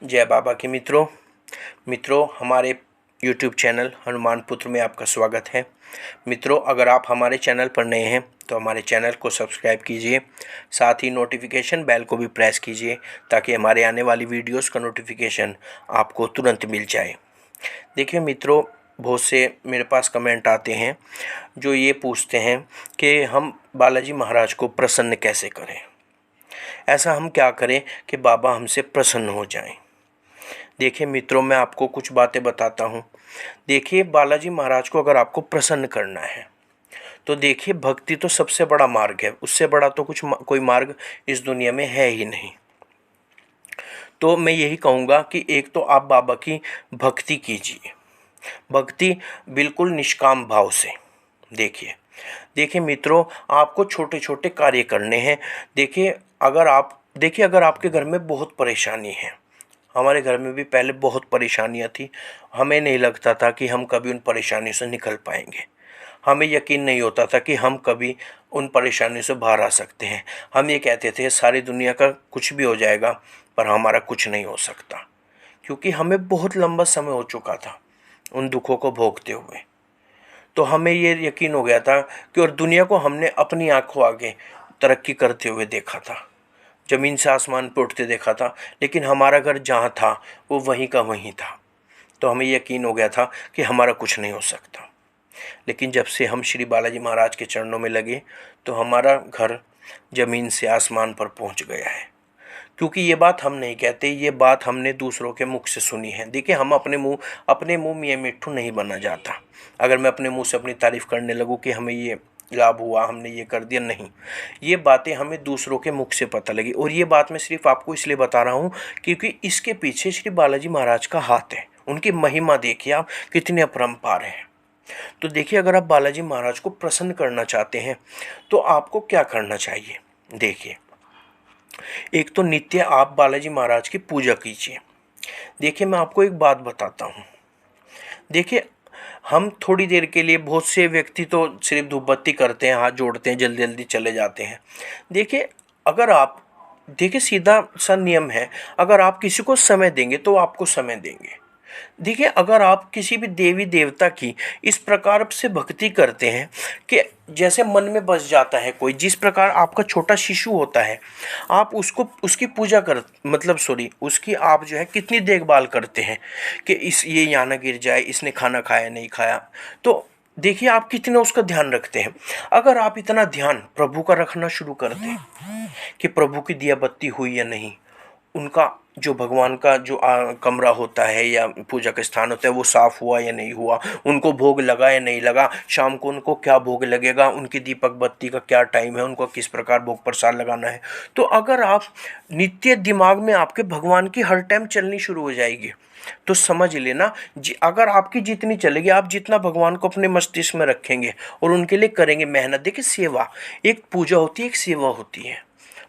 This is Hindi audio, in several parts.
जय बाबा के मित्रों हमारे YouTube चैनल हनुमान पुत्र में आपका स्वागत है। मित्रों, अगर आप हमारे चैनल पर नए हैं तो हमारे चैनल को सब्सक्राइब कीजिए, साथ ही नोटिफिकेशन बेल को भी प्रेस कीजिए ताकि हमारे आने वाली वीडियोस का नोटिफिकेशन आपको तुरंत मिल जाए। देखिए मित्रों, बहुत से मेरे पास कमेंट आते हैं जो ये पूछते हैं कि हम बालाजी महाराज को प्रसन्न कैसे करें, ऐसा हम क्या करें कि बाबा हमसे प्रसन्न हो जाएं। देखिए मित्रों, मैं आपको कुछ बातें बताता हूँ। देखिए, बालाजी महाराज को अगर आपको प्रसन्न करना है तो देखिए, भक्ति तो सबसे बड़ा मार्ग है, उससे बड़ा तो कोई मार्ग इस दुनिया में है ही नहीं। तो मैं यही कहूँगा कि एक तो आप बाबा की भक्ति कीजिए, भक्ति बिल्कुल निष्काम भाव से। देखिए मित्रों, आपको छोटे छोटे कार्य करने हैं। अगर आपके घर में बहुत परेशानी है, हमारे घर में भी पहले बहुत परेशानियां थी, हमें नहीं लगता था कि हम कभी उन परेशानियों से निकल पाएंगे, हमें यकीन नहीं होता था कि हम कभी उन परेशानियों से बाहर आ सकते हैं। हम ये कहते थे सारी दुनिया का कुछ भी हो जाएगा पर हमारा कुछ नहीं हो सकता, क्योंकि हमें बहुत लंबा समय हो चुका था उन दुखों को भोगते हुए। तो हमें ये यकीन हो गया था कि और दुनिया को हमने अपनी आंखों आगे तरक्की करते हुए देखा था, ज़मीन से आसमान पर उठते देखा था, लेकिन हमारा घर जहाँ था वो वहीं का वहीं था। तो हमें यकीन हो गया था कि हमारा कुछ नहीं हो सकता। लेकिन जब से हम श्री बालाजी महाराज के चरणों में लगे तो हमारा घर ज़मीन से आसमान पर पहुंच गया है। क्योंकि ये बात हम नहीं कहते, ये बात हमने दूसरों के मुख से सुनी है। देखिए, हम अपने मुंह में मिट्ठू नहीं बना जाता। अगर मैं अपने मुंह से अपनी तारीफ़ करने लगूँ कि हमें ये लाभ हुआ, हमने ये कर दिया, नहीं, ये बातें हमें दूसरों के मुख से पता लगी। और ये बात मैं सिर्फ आपको इसलिए बता रहा हूँ क्योंकि इसके पीछे श्री बालाजी महाराज का हाथ है। उनकी महिमा देखिए आप, कितनी अपरंपार है। तो देखिए, अगर आप बालाजी महाराज को प्रसन्न करना चाहते हैं तो आपको क्या करना चाहिए। देखिए, एक तो नित्य आप बालाजी महाराज की पूजा कीजिए। देखिए, मैं आपको एक बात बताता हूँ। देखिए, हम थोड़ी देर के लिए, बहुत से व्यक्ति तो सिर्फ धूप बत्ती करते हैं, हाथ जोड़ते हैं, जल्दी जल्दी चले जाते हैं। देखिए, अगर आप देखिए, सीधा सा नियम है, अगर आप किसी को समय देंगे तो आपको समय देंगे। देखिए, अगर आप किसी भी देवी देवता की इस प्रकार से भक्ति करते हैं कि जैसे मन में बस जाता है कोई, जिस प्रकार आपका छोटा शिशु होता है, आप उसको उसकी पूजा कर उसकी आप जो है कितनी देखभाल करते हैं कि ये यहाँ ना गिर जाए, इसने खाना खाया नहीं खाया। तो देखिए, आप कितना उसका ध्यान रखते हैं। अगर आप इतना ध्यान प्रभु का रखना शुरू कर दें कि प्रभु की दिया बत्ती हुई या नहीं, उनका जो भगवान का जो कमरा होता है या पूजा का स्थान होता है वो साफ़ हुआ या नहीं हुआ, उनको भोग लगा या नहीं लगा, शाम को उनको क्या भोग लगेगा, उनकी दीपक बत्ती का क्या टाइम है, उनको किस प्रकार भोग प्रसाद लगाना है। तो अगर आप नित्य दिमाग में आपके भगवान की हर टाइम चलनी शुरू हो जाएगी तो समझ लेना, अगर आपकी जितनी चलेगी, आप जितना भगवान को अपने मस्तिष्क में रखेंगे और उनके लिए करेंगे मेहनत। देखिए, सेवा एक पूजा होती है, एक सेवा होती है।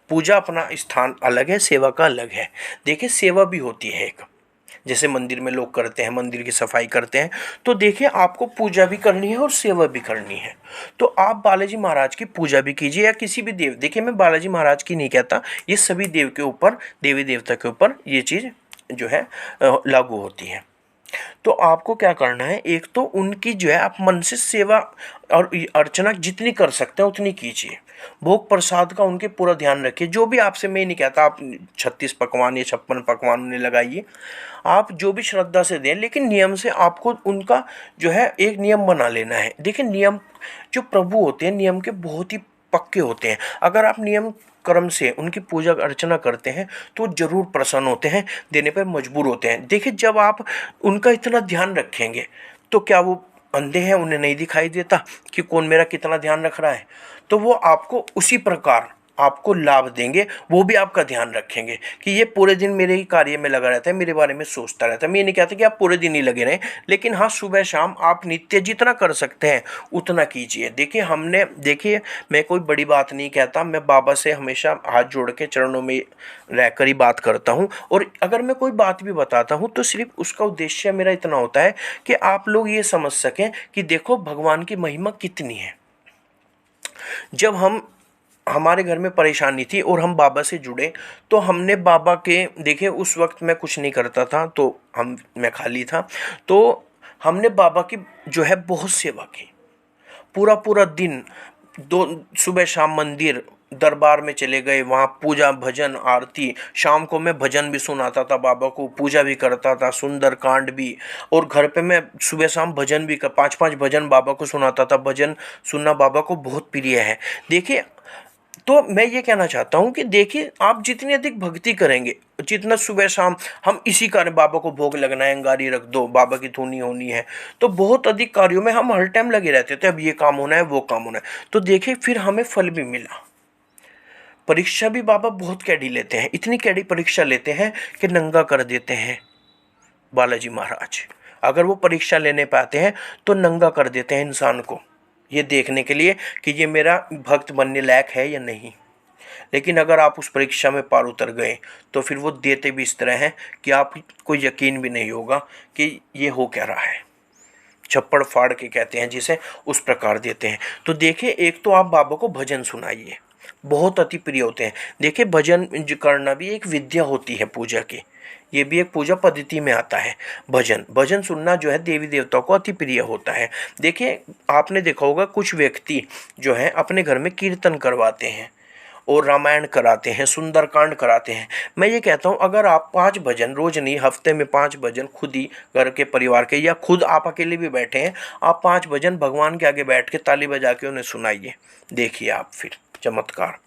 पूजा अपना स्थान अलग है, सेवा का अलग है। देखिए, सेवा भी होती है एक, जैसे मंदिर में लोग करते हैं, मंदिर की सफाई करते हैं। तो देखिए, आपको पूजा भी करनी है और सेवा भी करनी है। तो आप बालाजी महाराज की पूजा भी कीजिए या किसी भी देव, देखिए मैं बालाजी महाराज की नहीं कहता, ये सभी देव के ऊपर, देवी देवता के ऊपर ये चीज़ जो है लागू होती है। तो आपको क्या करना है, एक तो उनकी जो है आप मन से सेवा और अर्चना जितनी कर सकते हैं उतनी कीजिए। भोग प्रसाद का उनके पूरा ध्यान रखिए। जो भी आपसे, मैं नहीं कहता आप 36 पकवान या 56 पकवान उन्हें लगाइए, आप जो भी श्रद्धा से दें, लेकिन नियम से आपको उनका जो है एक नियम बना लेना है। देखिए, नियम जो प्रभु होते हैं नियम के बहुत ही पक्के होते हैं। अगर आप नियम कर्म से उनकी पूजा अर्चना करते हैं तो जरूर प्रसन्न होते हैं, देने पर मजबूर होते हैं। देखिए, जब आप उनका इतना ध्यान रखेंगे तो क्या वो अंधे हैं, उन्हें नहीं दिखाई देता कि कौन मेरा कितना ध्यान रख रहा है? तो वो आपको उसी प्रकार आपको लाभ देंगे, वो भी आपका ध्यान रखेंगे कि ये पूरे दिन मेरे ही कार्य में लगा रहता है, मेरे बारे में सोचता रहता है। मैं ये नहीं कहता कि आप पूरे दिन ही लगे रहें, लेकिन हाँ, सुबह शाम आप नित्य जितना कर सकते हैं उतना कीजिए। देखिए, मैं कोई बड़ी बात नहीं कहता, मैं बाबा से हमेशा हाथ जोड़ के चरणों में रहकर ही बात करता हूँ। और अगर मैं कोई बात भी बताता हूँ तो सिर्फ उसका उद्देश्य मेरा इतना होता है कि आप लोग ये समझ सकें कि देखो भगवान की महिमा कितनी है। जब हम हमारे घर में परेशानी थी और हम बाबा से जुड़े, तो हमने बाबा के, देखिए उस वक्त मैं कुछ नहीं करता था, तो मैं खाली था, तो हमने बाबा की जो है बहुत सेवा की। पूरा पूरा दिन, दो सुबह शाम मंदिर दरबार में चले गए, वहाँ पूजा भजन आरती, शाम को मैं भजन भी सुनाता था बाबा को, पूजा भी करता था, सुंदर कांड भी। और घर पे मैं सुबह शाम भजन भी कर 5-5 भजन बाबा को सुनाता था। भजन सुनना बाबा को बहुत प्रिय है। देखिए, तो मैं ये कहना चाहता हूँ कि देखिए, आप जितनी अधिक भक्ति करेंगे, जितना सुबह शाम हम इसी कार्य, बाबा को भोग लगना है, अंगारी रख दो, बाबा की धुनी होनी है, तो बहुत अधिक कार्यों में हम हर टाइम लगे रहते थे, अब ये काम होना है, वो काम होना है, तो देखिए फिर हमें फल भी मिला। परीक्षा भी बाबा बहुत कैडी लेते हैं, इतनी कैडी परीक्षा लेते हैं कि नंगा कर देते हैं बालाजी महाराज। अगर वो परीक्षा लेने पाते हैं तो नंगा कर देते हैं इंसान को, ये देखने के लिए कि ये मेरा भक्त बनने लायक है या नहीं। लेकिन अगर आप उस परीक्षा में पार उतर गए तो फिर वो देते भी इस तरह हैं कि आपको यकीन भी नहीं होगा कि ये हो क्या रहा है। छप्पड़ फाड़ के कहते हैं जिसे, उस प्रकार देते हैं। तो देखिए, एक तो आप बाबा को भजन सुनाइए, बहुत अति प्रिय होते हैं। देखिए, भजन करना भी एक विद्या होती है पूजा की, ये भी एक पूजा पद्धति में आता है। भजन सुनना जो है देवी देवताओं को अति प्रिय होता है। देखिए, आपने देखा होगा कुछ व्यक्ति जो है अपने घर में कीर्तन करवाते हैं और रामायण कराते हैं, सुंदरकांड कराते हैं। मैं ये कहता हूँ, अगर आप 5 भजन रोज नहीं, हफ्ते में 5 भजन खुद ही घर के परिवार के, या खुद आप अकेले भी बैठे हैं, आप 5 भजन भगवान के आगे बैठ के ताली बजा के उन्हें सुनाइए, देखिए आप फिर चमत्कार।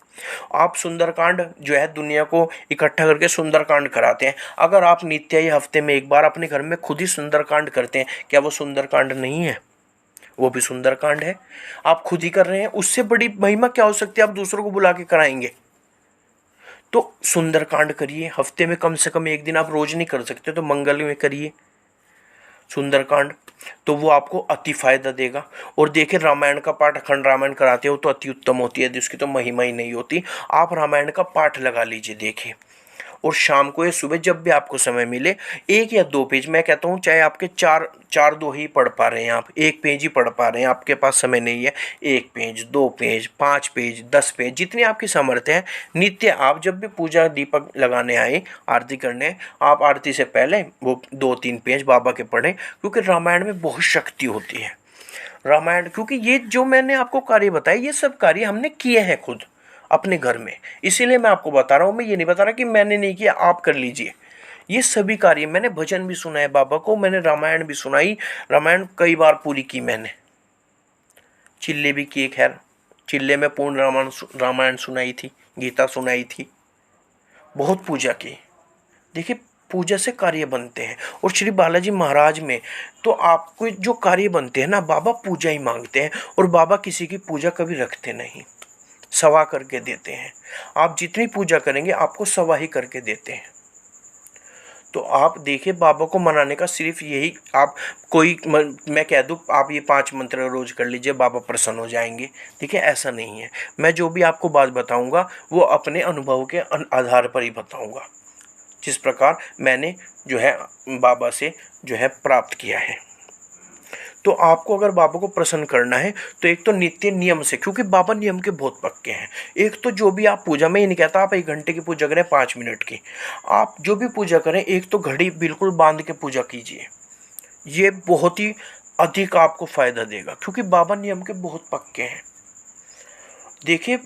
आप सुंदरकांड जो है दुनिया को इकट्ठा करके सुंदरकांड कराते हैं, अगर आप नित्य ही हफ्ते में एक बार अपने घर में खुद ही सुंदरकांड करते हैं, क्या वो सुंदरकांड नहीं है? वो भी सुंदरकांड है। आप खुद ही कर रहे हैं, उससे बड़ी महिमा क्या हो सकती है? आप दूसरों को बुला के कराएंगे। तो सुंदरकांड करिए, हफ्ते में कम से कम एक दिन, आप रोज नहीं कर सकते तो मंगल में करिए सुंदरकांड, तो वो आपको अति फायदा देगा। और देखिए, रामायण का पाठ, अखंड रामायण कराते हो तो अति उत्तम होती है, उसकी तो महिमा ही नहीं होती। आप रामायण का पाठ लगा लीजिए, देखिए, और शाम को या सुबह जब भी आपको समय मिले 1 या 2 पेज, मैं कहता हूँ चाहे आपके 4 2 ही पढ़ पा रहे हैं, आप 1 पेज ही पढ़ पा रहे हैं, आपके पास समय नहीं है, 1 पेज, 2 पेज, 5 पेज, 10 पेज, जितनी आपकी सामर्थ्य है, नित्य आप जब भी पूजा दीपक लगाने आए, आरती करने, आप आरती से पहले वो 2-3 पेज बाबा के पढ़ें, क्योंकि रामायण में बहुत शक्ति होती है। रामायण, क्योंकि ये जो मैंने आपको कार्य बताए, ये सब कार्य हमने किए हैं खुद अपने घर में, इसीलिए मैं आपको बता रहा हूँ। मैं ये नहीं बता रहा कि मैंने नहीं किया, आप कर लीजिए। ये सभी कार्य, मैंने भजन भी सुना है बाबा को, मैंने रामायण भी सुनाई, रामायण कई बार पूरी की मैंने, चिल्ले भी किए, खैर चिल्ले में पूर्ण रामायण सुनाई थी, गीता सुनाई थी, बहुत पूजा की। देखिए, पूजा से कार्य बनते हैं। और श्री बालाजी महाराज में तो आपको जो कार्य बनते हैं ना, बाबा पूजा ही मांगते हैं, और बाबा किसी की पूजा कभी रखते नहीं, सवा करके देते हैं। आप जितनी पूजा करेंगे आपको सवा ही करके देते हैं। तो आप देखिए, बाबा को मनाने का सिर्फ यही, आप कोई मैं कह दूँ आप ये 5 मंत्र रोज कर लीजिए, बाबा प्रसन्न हो जाएंगे, देखिए ऐसा नहीं है। मैं जो भी आपको बात बताऊंगा वो अपने अनुभव के आधार पर ही बताऊंगा, जिस प्रकार मैंने जो है बाबा से जो है प्राप्त किया है। तो आपको अगर बाबा को प्रसन्न करना है तो एक तो नित्य नियम से, क्योंकि बाबा नियम के बहुत पक्के हैं। एक तो जो भी आप पूजा, में ये नहीं कहता आप 1 घंटे की पूजा करें, 5 मिनट की, आप जो भी पूजा करें, एक तो घड़ी बिल्कुल बांध के पूजा कीजिए, ये बहुत ही अधिक आपको फायदा देगा, क्योंकि बाबा नियम के बहुत पक्के हैं। देखिए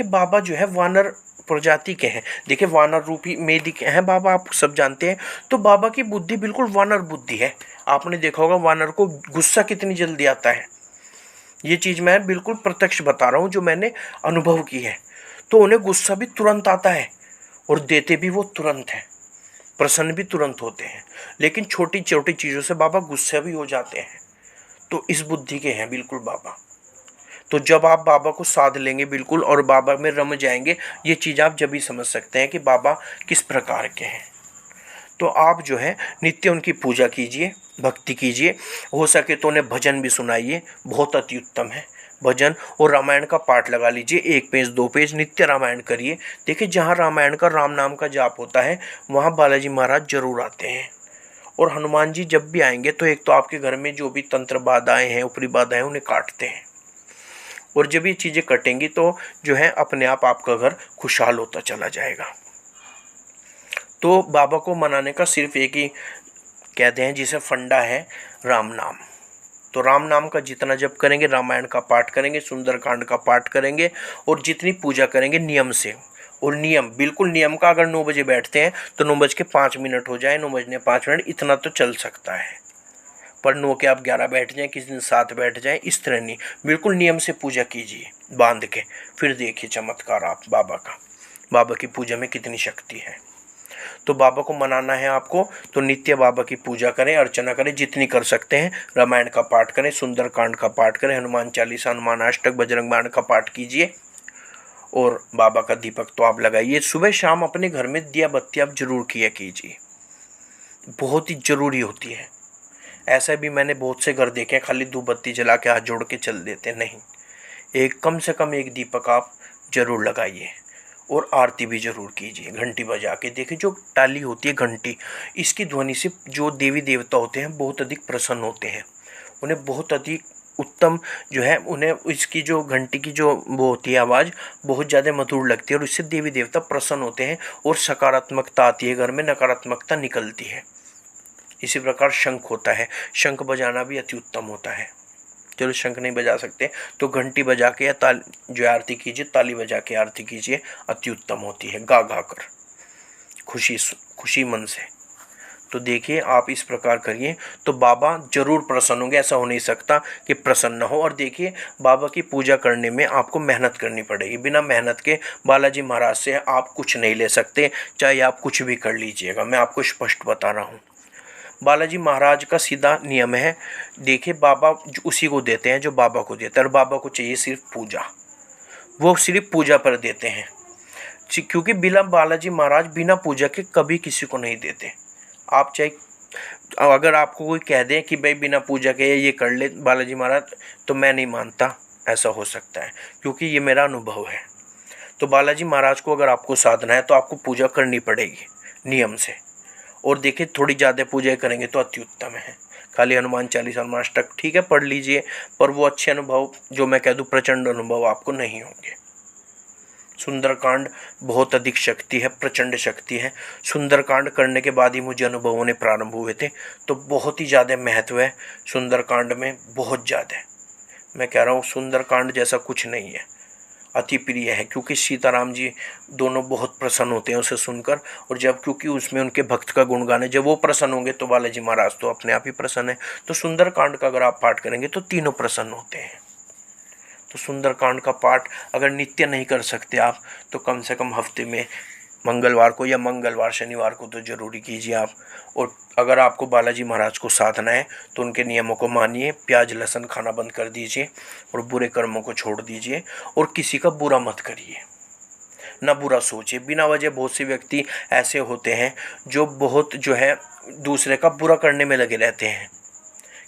बाबा जो है वानर प्रजाति के हैं, देखिए वानर रूपी मेदी के हैं बाबा, आप सब जानते हैं। तो बाबा की बुद्धि बिल्कुल वानर बुद्धि है। आपने देखा होगा वानर को गुस्सा कितनी जल्दी आता है, ये चीज़ मैं बिल्कुल प्रत्यक्ष बता रहा हूँ जो मैंने अनुभव की है। तो उन्हें गुस्सा भी तुरंत आता है और देते भी वो तुरंत है, प्रसन्न भी तुरंत होते हैं। लेकिन छोटी छोटी चीज़ों से बाबा गुस्सा भी हो जाते हैं, तो इस बुद्धि के हैं बिल्कुल बाबा। तो जब आप बाबा को साध लेंगे बिल्कुल और बाबा में रम जाएंगे, ये चीज़ आप जब भी समझ सकते हैं कि बाबा किस प्रकार के हैं। तो आप जो है नित्य उनकी पूजा कीजिए, भक्ति कीजिए, हो सके तो उन्हें भजन भी सुनाइए, बहुत अति उत्तम है भजन। और रामायण का पाठ लगा लीजिए, 1 पेज 2 पेज नित्य रामायण करिए। देखिए, जहाँ रामायण का राम नाम का जाप होता है वहाँ बालाजी महाराज जरूर आते हैं। और हनुमान जी जब भी आएंगे तो एक तो आपके घर में जो भी तंत्र बाधाएँ हैं, ऊपरी बाधाएँ, उन्हें काटते हैं। और जब ये चीज़ें कटेंगी तो जो है अपने आप आपका घर खुशहाल होता चला जाएगा। तो बाबा को मनाने का सिर्फ एक ही कहते हैं जिसे फंडा है, राम नाम। तो राम नाम का जितना जप करेंगे, रामायण का पाठ करेंगे, सुंदरकांड का पाठ करेंगे और जितनी पूजा करेंगे नियम से, और नियम बिल्कुल नियम का, अगर 9 बजे बैठते हैं तो 9:05 हो जाए, 9:05 इतना तो चल सकता है, पर 9 के आप 11 बैठ जाएं, किसी दिन 7 बैठ जाएं, इस तरह नहीं, बिल्कुल नियम से पूजा कीजिए बांध के। फिर देखिए चमत्कार आप बाबा का, बाबा की पूजा में कितनी शक्ति है। तो बाबा को मनाना है आपको तो नित्य बाबा की पूजा करें, अर्चना करें, जितनी कर सकते हैं। रामायण का पाठ करें, सुंदरकांड का पाठ करें, हनुमान चालीसा, हनुमान अष्टक, बजरंग बाण का पाठ कीजिए और बाबा का दीपक तो आप लगाइए। सुबह शाम अपने घर में दिया बत्ती आप जरूर किया कीजिए, बहुत ही ज़रूरी होती है। ऐसा भी मैंने बहुत से घर देखे हैं, खाली धूप बत्ती जला के हाथ जोड़ के चल देते, नहीं, एक कम से कम एक दीपक आप जरूर लगाइए और आरती भी जरूर कीजिए। घंटी बजा के देखिए, जो टाली होती है घंटी, इसकी ध्वनि से जो देवी देवता होते हैं बहुत अधिक प्रसन्न होते हैं, उन्हें बहुत अधिक उत्तम जो है, उन्हें इसकी जो घंटी की जो वो होती है आवाज़ बहुत ज़्यादा मधुर लगती है और इससे देवी देवता प्रसन्न होते हैं और सकारात्मकता आती है घर में, नकारात्मकता निकलती है। इसी प्रकार शंख होता है, शंख बजाना भी अति उत्तम होता है। चलो शंख नहीं बजा सकते तो घंटी बजा के या ताली जो आरती कीजिए, ताली बजा के आरती कीजिए, अति उत्तम होती है, गा गा कर खुशी मन से। तो देखिए आप इस प्रकार करिए तो बाबा जरूर प्रसन्न होंगे, ऐसा हो नहीं सकता कि प्रसन्न न हो। और देखिए बाबा की पूजा करने में आपको मेहनत करनी पड़ेगी, बिना मेहनत के बालाजी महाराज से आप कुछ नहीं ले सकते, चाहे आप कुछ भी कर लीजिएगा, मैं आपको स्पष्ट बता रहा हूँ। बालाजी महाराज का सीधा नियम है, देखिए बाबा उसी को देते हैं जो बाबा को देता है, और बाबा को चाहिए सिर्फ पूजा, वो सिर्फ पूजा पर देते हैं, क्योंकि बिना बालाजी महाराज बिना पूजा के कभी किसी को नहीं देते। आप चाहे अगर आपको कोई कह दे कि भाई बिना पूजा के ये कर ले बालाजी महाराज, तो मैं नहीं मानता ऐसा हो सकता है, क्योंकि ये मेरा अनुभव है। तो बालाजी महाराज को अगर आपको साधना है तो आपको पूजा करनी पड़ेगी नियम से, और देखिए थोड़ी ज़्यादा पूजा करेंगे तो अति उत्तम है। खाली हनुमान चालीसा, हनुमान अष्टक ठीक है पढ़ लीजिए, पर वो अच्छे अनुभव जो मैं कह दूँ प्रचंड अनुभव आपको नहीं होंगे। सुंदरकांड बहुत अधिक शक्ति है, प्रचंड शक्ति है। सुंदरकांड करने के बाद ही मुझे अनुभव होने प्रारंभ हुए थे, तो बहुत ही ज़्यादा महत्व है सुंदरकांड में, बहुत ज़्यादा। मैं कह रहा हूँ सुंदरकांड जैसा कुछ नहीं है, अति प्रिय है, क्योंकि सीताराम जी दोनों बहुत प्रसन्न होते हैं उसे सुनकर, और जब क्योंकि उसमें उनके भक्त का गुणगान है, जब वो प्रसन्न होंगे तो बालाजी महाराज तो अपने आप ही प्रसन्न है। तो सुंदरकांड का अगर आप पाठ करेंगे तो तीनों प्रसन्न होते हैं। तो सुंदरकांड का पाठ अगर नित्य नहीं कर सकते आप तो कम से कम हफ्ते में मंगलवार को या मंगलवार शनिवार को तो जरूरी कीजिए आप। और अगर आपको बालाजी महाराज को साधना है तो उनके नियमों को मानिए, प्याज लहसुन खाना बंद कर दीजिए और बुरे कर्मों को छोड़ दीजिए, और किसी का बुरा मत करिए, ना बुरा सोचिए। बिना वजह बहुत से व्यक्ति ऐसे होते हैं जो बहुत जो है दूसरे का बुरा करने में लगे रहते हैं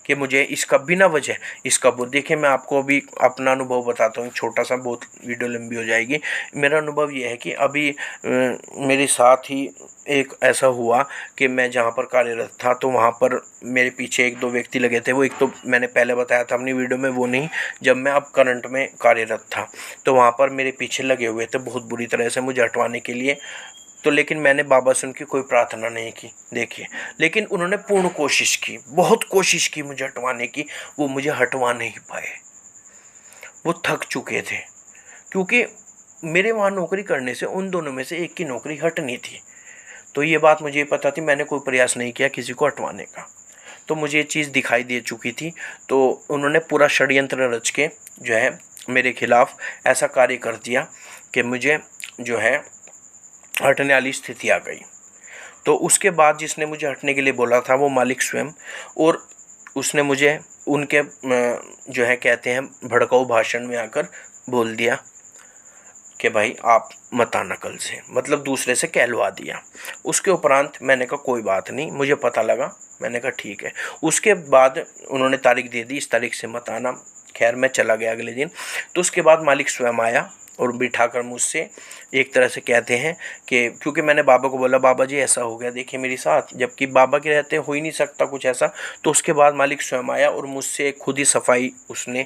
कि मुझे इसका बिना वजह इसका बुरा। देखिए मैं आपको अभी अपना अनुभव बताता हूँ, छोटा सा, बहुत वीडियो लंबी हो जाएगी। मेरा अनुभव ये है कि अभी मेरे साथ ही एक ऐसा हुआ कि मैं जहाँ पर कार्यरत था तो वहाँ पर मेरे पीछे 1-2 व्यक्ति लगे थे। वो एक तो मैंने पहले बताया था अपनी वीडियो में, वो नहीं, जब मैं अब करंट में कार्यरत था तो वहाँ पर मेरे पीछे लगे हुए थे बहुत बुरी तरह से मुझे हटवाने के लिए। तो लेकिन मैंने बाबा से उनकी कोई प्रार्थना नहीं की, देखिए, लेकिन उन्होंने पूर्ण कोशिश की, बहुत कोशिश की मुझे हटवाने की, वो मुझे हटवा नहीं पाए, वो थक चुके थे, क्योंकि मेरे वहाँ नौकरी करने से उन दोनों में से एक की नौकरी हटनी थी। तो ये बात मुझे पता थी, मैंने कोई प्रयास नहीं किया किसी को हटवाने का, तो मुझे ये चीज़ दिखाई दे चुकी थी। तो उन्होंने पूरा षड्यंत्र रच के जो है मेरे खिलाफ ऐसा कार्य कर दिया कि मुझे जो है हटने वाली स्थिति आ गई। तो उसके बाद जिसने मुझे हटने के लिए बोला था वो मालिक स्वयं, और उसने मुझे उनके जो है कहते हैं भड़काऊ भाषण में आकर बोल दिया कि भाई आप मत आना कल से, मतलब दूसरे से कहलवा दिया। उसके उपरांत मैंने कहा कोई बात नहीं, मुझे पता लगा, मैंने कहा ठीक है। उसके बाद उन्होंने तारीख दे दी, इस तारीख से मत आना। खैर मैं चला गया अगले दिन। तो उसके बाद मालिक स्वयं आया और बिठाकर मुझसे एक तरह से कहते हैं कि क्योंकि मैंने बाबा को बोला बाबा जी ऐसा हो गया देखिए मेरे साथ, जबकि बाबा के रहते हो ही नहीं सकता कुछ ऐसा। तो उसके बाद मालिक स्वयं आया और मुझसे खुद ही सफाई उसने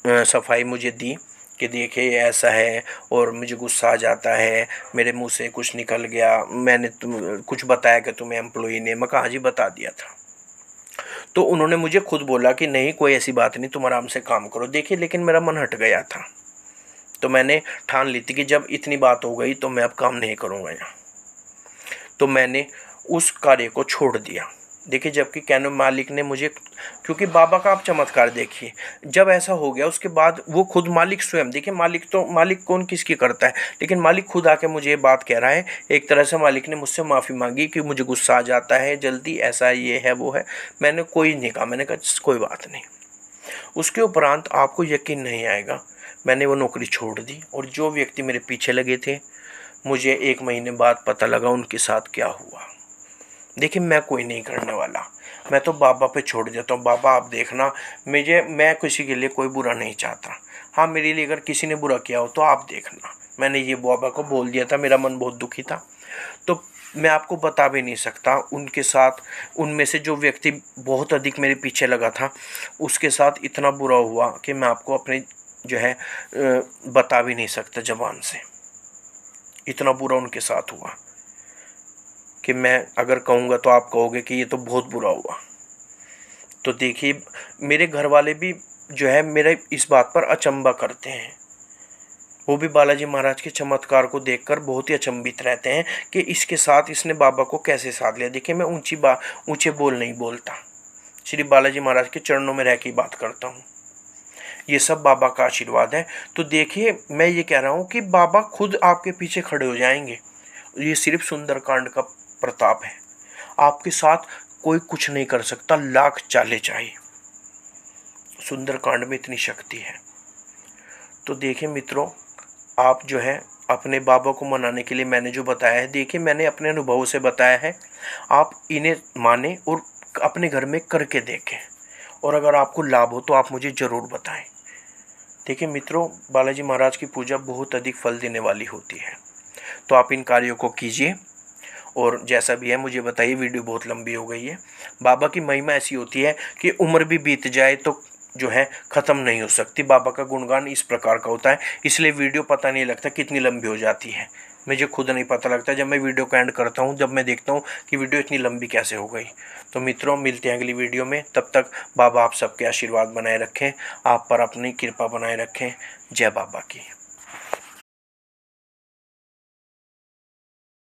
सफाई मुझे दी कि देखिए ऐसा है और मुझे गुस्सा आ जाता है, मेरे मुंह से कुछ निकल गया, मैंने कुछ बताया कि तुम्हें एम्प्लॉई ने, मैं कहा हाँ जी बता दिया था। तो उन्होंने मुझे खुद बोला कि नहीं कोई ऐसी बात नहीं, तुम आराम से काम करो। देखिए लेकिन मेरा मन हट गया था, तो मैंने ठान ली थी कि जब इतनी बात हो गई तो मैं अब काम नहीं करूँगा यहाँ। तो मैंने उस कार्य को छोड़ दिया। देखिए जबकि कैनो मालिक ने मुझे, क्योंकि बाबा का आप चमत्कार देखिए, जब ऐसा हो गया उसके बाद वो खुद मालिक स्वयं, देखिए मालिक कौन किसकी करता है, लेकिन मालिक खुद आके मुझे ये बात कह रहा है। एक तरह से मालिक ने मुझसे माफ़ी मांगी कि मुझे गुस्सा आ जाता है जल्दी, ऐसा ये है वो है। मैंने कोई नहीं कहा, मैंने कहा कोई बात नहीं। उसके उपरांत आपको यकीन नहीं आएगा, मैंने वो नौकरी छोड़ दी और जो व्यक्ति मेरे पीछे लगे थे, मुझे 1 महीने बाद पता लगा उनके साथ क्या हुआ। देखिए मैं कोई नहीं करने वाला, मैं तो बाबा पे छोड़ देता हूँ। बाबा आप देखना, मैं किसी के लिए कोई बुरा नहीं चाहता। हाँ मेरे लिए अगर किसी ने बुरा किया हो तो आप देखना। मैंने ये बाबा को बोल दिया था, मेरा मन बहुत दुखी था। तो मैं आपको बता भी नहीं सकता उनके साथ, उनमें से जो व्यक्ति बहुत अधिक मेरे पीछे लगा था उसके साथ इतना बुरा हुआ कि मैं आपको अपने जो है बता भी नहीं सकता ज़बान से। इतना बुरा उनके साथ हुआ कि मैं अगर कहूँगा तो आप कहोगे कि ये तो बहुत बुरा हुआ। तो देखिए मेरे घर वाले भी जो है मेरे इस बात पर अचंभा करते हैं, वो भी बालाजी महाराज के चमत्कार को देखकर बहुत ही अचंभित रहते हैं कि इसके साथ इसने बाबा को कैसे साध लिया। देखिए मैं ऊंचे बोल नहीं बोलता, श्री बालाजी महाराज के चरणों में रह के बात करता हूँ। ये सब बाबा का आशीर्वाद है। तो देखिए मैं ये कह रहा हूँ कि बाबा खुद आपके पीछे खड़े हो जाएंगे। ये सिर्फ सुंदरकांड का प्रताप है, आपके साथ कोई कुछ नहीं कर सकता, लाख चाले चाहिए, सुंदरकांड में इतनी शक्ति है। तो देखिए मित्रों, आप जो है अपने बाबा को मनाने के लिए मैंने जो बताया है, देखिए मैंने अपने अनुभवों से बताया है, आप इन्हें माने और अपने घर में करके देखें, और अगर आपको लाभ हो तो आप मुझे ज़रूर बताएं। देखिए मित्रों, बालाजी महाराज की पूजा बहुत अधिक फल देने वाली होती है, तो आप इन कार्यों को कीजिए और जैसा भी है मुझे बताइए। वीडियो बहुत लंबी हो गई है। बाबा की महिमा ऐसी होती है कि उम्र भी बीत जाए तो जो है ख़त्म नहीं हो सकती। बाबा का गुणगान इस प्रकार का होता है, इसलिए वीडियो पता नहीं लगता कितनी लंबी हो जाती है। मुझे खुद नहीं पता लगता जब मैं वीडियो का एंड करता हूँ, जब मैं देखता हूँ कि वीडियो इतनी लंबी कैसे हो गई। तो मित्रों मिलते हैं अगली वीडियो में, तब तक बाबा आप सबके आशीर्वाद बनाए रखें, आप पर अपनी कृपा बनाए रखें। जय बाबा की।